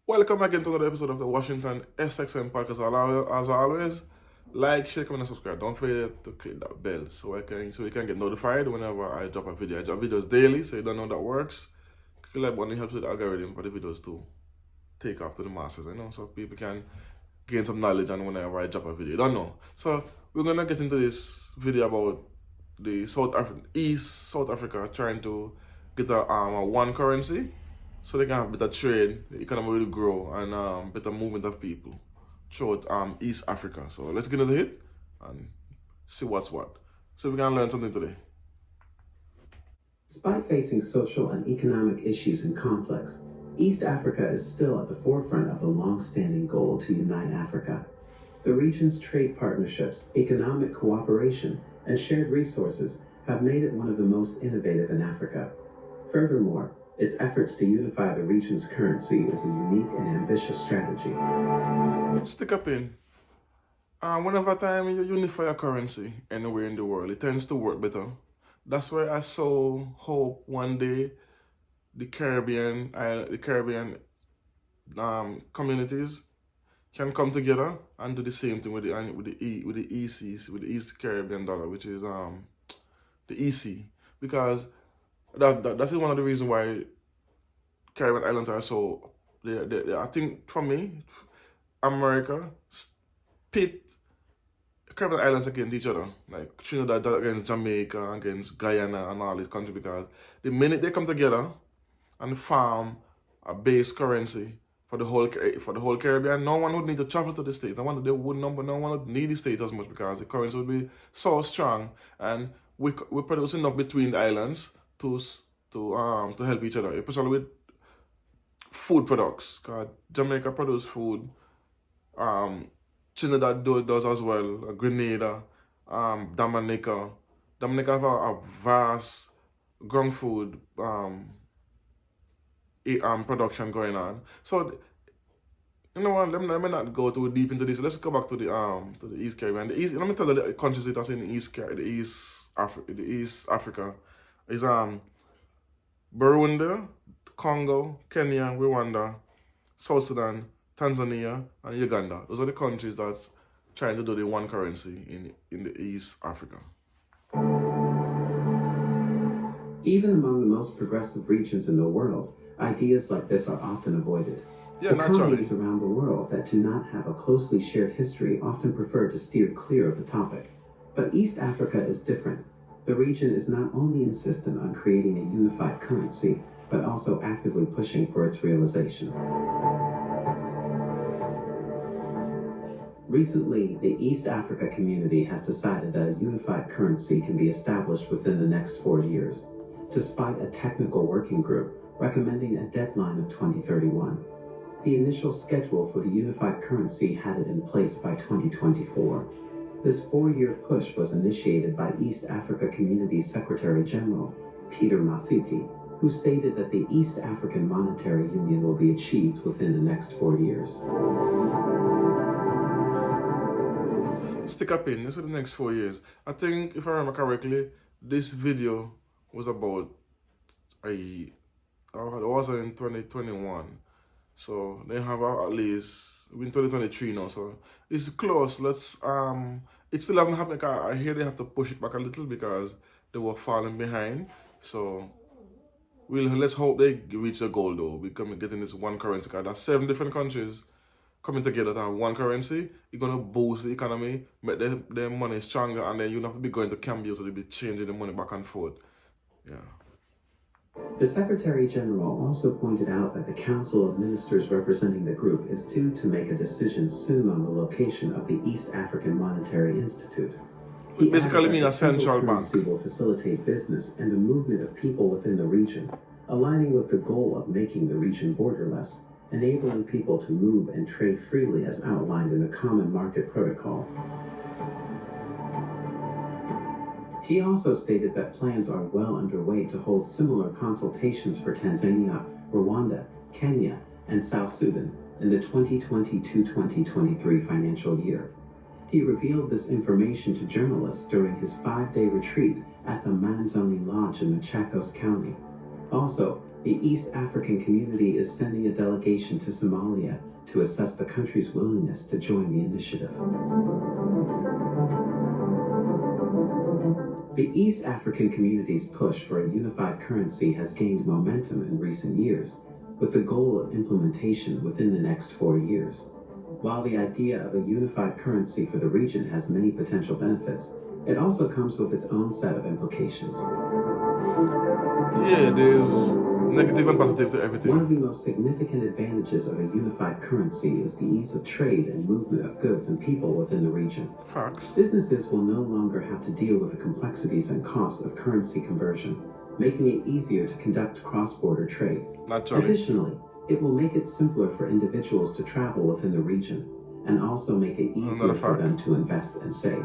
Welcome again to another episode of the Washington SXM podcast. As always, like, share, comment, and subscribe. Don't forget to click that bell so you can get notified whenever I drop a video. I drop videos daily, so you don't know how that works. Click that button, it helps with the algorithm for the videos to take off to the masses, so people can gain some knowledge on whenever I drop a video. You don't know. So we're gonna get into this video about the East South Africa trying to get a one currency so they can have better trade, the economy will grow, and better movement of people throughout East Africa. So let's get into it and see what's what. So we can learn something today. Despite facing social and economic issues and conflicts, East Africa is still at the forefront of the long-standing goal to unite Africa. The region's trade partnerships, economic cooperation, and shared resources have made it one of the most innovative in Africa. Furthermore, its efforts to unify the region's currency is a unique and ambitious strategy. Stick up in. Whenever time you unify a currency anywhere in the world, it tends to work better. That's why I so hope one day the Caribbean communities can come together and do the same thing with the ECs, with the East Caribbean dollar, which is the EC, because that's one of the reasons why Caribbean islands are so. I think for me, America pit Caribbean islands against each other, like Trinidad against Jamaica, against Guyana, and all these countries, because the minute they come together and form a base currency for the whole Caribbean, no one would need to travel to the States. No one would need the States as much, because the currency would be so strong, and we produce enough between the islands to help each other, especially with food products. Cause Jamaica produce food, Trinidad does as well, Grenada, Dominica have a vast ground food production going on. So you know what? Let me not go too deep into this. Let's go back to the East Caribbean. Let me tell you the countries that's in the East Africa is Burundi, Congo, Kenya, Rwanda, South Sudan, Tanzania, and Uganda. Those are the countries that's trying to do the one currency in the East Africa. Even among the most progressive regions in the world, ideas like this are often avoided. Yeah, economies around the world that do not have a closely shared history often prefer to steer clear of the topic. But East Africa is different. The region is not only insistent on creating a unified currency, but also actively pushing for its realization. Recently, the East Africa community has decided that a unified currency can be established within the next 4 years, despite a technical working group recommending a deadline of 2031. The initial schedule for the unified currency had it in place by 2024. This 4-year push was initiated by East Africa Community Secretary General Peter Mafuki, who stated that the East African Monetary Union will be achieved within the next 4 years. Stick up in, this is the next 4 years. I think, if I remember correctly, this video was about it was in 2021. So they have at least in 2023 now, so it's close. It still hasn't happened. I hear they have to push it back a little because they were falling behind. So let's hope they reach the goal though. We come getting this one currency, because there's 7 different countries coming together to have one currency. You're gonna boost the economy, make their money stronger, and then you don't have to be going to Cambia, so they'll be changing the money back and forth. Yeah. The Secretary General also pointed out that the Council of Ministers representing the group is due to make a decision soon on the location of the East African Monetary Institute. It basically means a central bank. The will facilitate business and the movement of people within the region, aligning with the goal of making the region borderless, enabling people to move and trade freely as outlined in the Common Market Protocol. He also stated that plans are well underway to hold similar consultations for Tanzania, Rwanda, Kenya, and South Sudan in the 2022-2023 financial year. He revealed this information to journalists during his 5-day retreat at the Manzoni Lodge in Machakos County. Also, The East African community is sending a delegation to Somalia to assess the country's willingness to join the initiative. The East African community's push for a unified currency has gained momentum in recent years, with the goal of implementation within the next 4 years. While the idea of a unified currency for the region has many potential benefits, it also comes with its own set of implications. Yeah, there's negative and positive to One of everything. the most significant advantages of a unified currency is the ease of trade and movement of goods and people within the region. Facts. Businesses will no longer have to deal with the complexities and costs of currency conversion, making it easier to conduct cross-border trade. Naturally. Additionally, it will make it simpler for individuals to travel within the region, and also make it easier Another for fact. them to invest and save.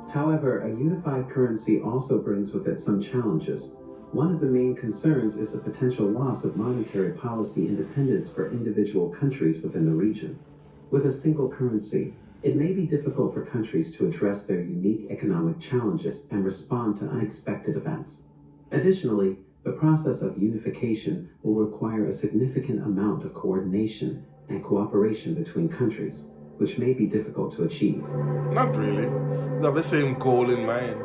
However, a unified currency also brings with it some challenges. One of the main concerns is the potential loss of monetary policy independence for individual countries within the region. With a single currency, it may be difficult for countries to address their unique economic challenges and respond to unexpected events. Additionally, the process of unification will require a significant amount of coordination and cooperation between countries, which may be difficult to achieve. Not really. They have the same goal in mind.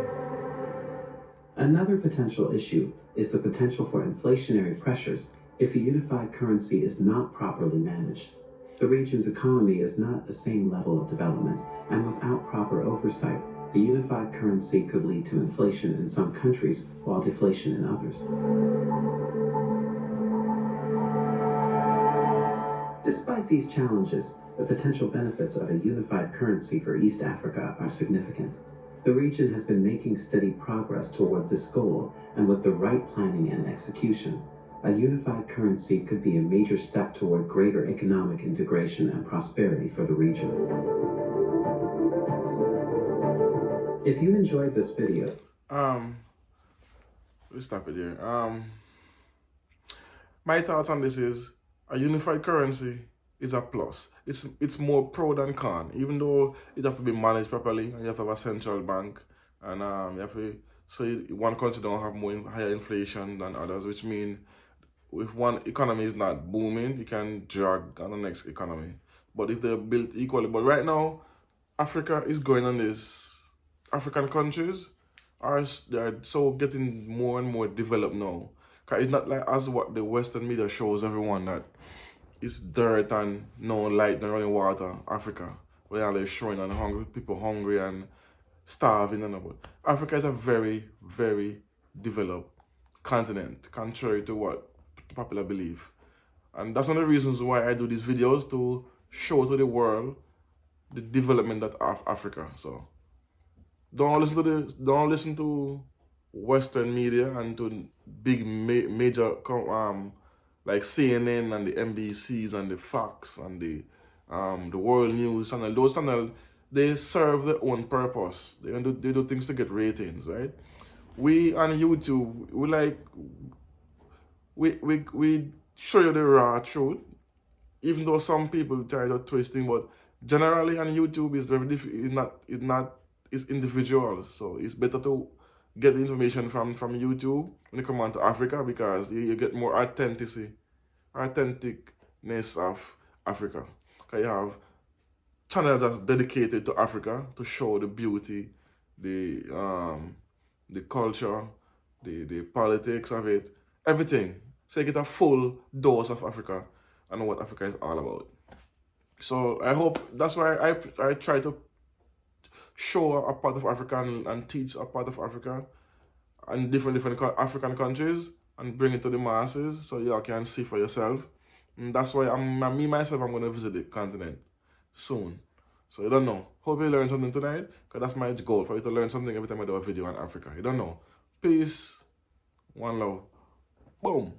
Another potential issue is the potential for inflationary pressures if the unified currency is not properly managed. The region's economy is not at the same level of development, and without proper oversight, the unified currency could lead to inflation in some countries while deflation in others. Despite these challenges, the potential benefits of a unified currency for East Africa are significant. The region has been making steady progress toward this goal, and with the right planning and execution, a unified currency could be a major step toward greater economic integration and prosperity for the region. If you enjoyed this video, We'll stop it here. My thoughts on this is a unified currency is a plus. It's more pro than con, even though it have to be managed properly and you have to have a central bank, and you have to, so one country don't have more higher inflation than others, which means if one economy is not booming, you can drag on the next economy. But if they're built equally, but right now, Africa is going on this. African countries they're so getting more and more developed now. 'Cause it's not like as what the Western media shows everyone that it's dirt and no light, no running water. Africa, where they're showing and hungry people hungry and starving and all. Africa is a very, very developed continent, contrary to what popular belief. And that's one of the reasons why I do these videos, to show to the world the development of Africa. So don't listen to Western media and to big major like CNN and the NBCs and the Fox and the World News channel. Those channels, they serve their own purpose. They do things to get ratings, right? We on YouTube, we show you the raw truth, even though some people try to twist it. But generally on YouTube is very it's individuals. So it's better to get the information from YouTube when you come on to Africa, because you get more authenticness of Africa. Because you have channels that's dedicated to Africa to show the beauty, the culture, the politics of it, everything. So you get a full dose of Africa and what Africa is all about. So I hope that's why I try to show a part of Africa and teach a part of Africa and different African countries and bring it to the masses so y'all can see for yourself. And that's why I'm going to visit the continent soon. So you don't know. Hope you learned something tonight, because that's my goal, for you to learn something every time I do a video on Africa. You don't know. Peace. One love. Boom.